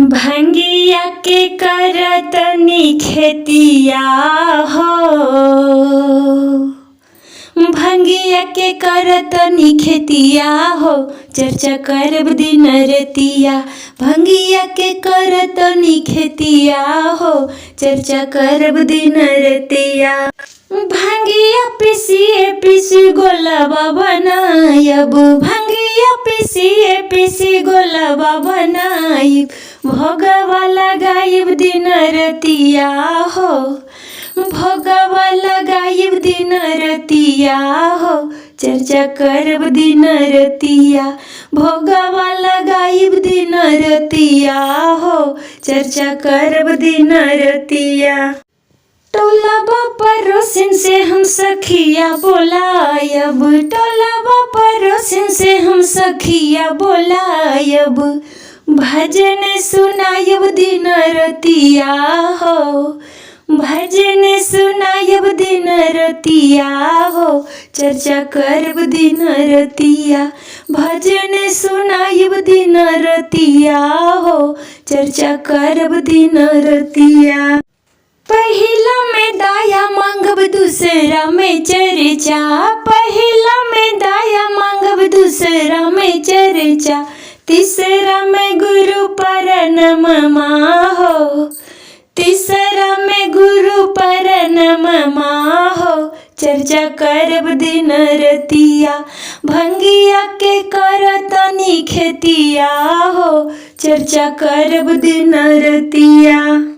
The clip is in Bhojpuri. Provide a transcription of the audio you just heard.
भंगिया के करतनी खेतिया हो, भंगिया के करतनी खेतिया हो, चर्चा करब दिन रतिया। भंगिया के करतनी खेतिया हो, चर्चा करब दिन रतिया। भंगिया पीसी गोलबा बनायब, भंगिया पीसी गोलबा बनायब। भोगवा लगायब दिन रतिया हो, भोगवा लगायब दिन रतिया हो, चर्चा करब दिन रतिया। भोगवा लगायब दिन रतिया हो, चर्चा करब दिन रतिया। टोला पड़ोसिन से हम सखिया बोलायब, टोला पड़ोसिन से हम सखिया बोलायब। भजन सुनायब दिन रतिया हो, भजन सुनायब दिन रतिया हो, चर्चा करब दिन रतिया। भजन सुनायब दिन रतिया हो, चर्चा करब दिन रतिया। पहिला में दाया मांगब दूसरा में चर्चा, पहिला में दाया मांगब दूसरा में चर्चा। तीसरा में गुरु परनमा हो, तीसरा में गुरु परनमा हो, चर्चा करब दिन रतिया। भंगिया के करतनी खेतिया हो, चर्चा करब दिन रतिया।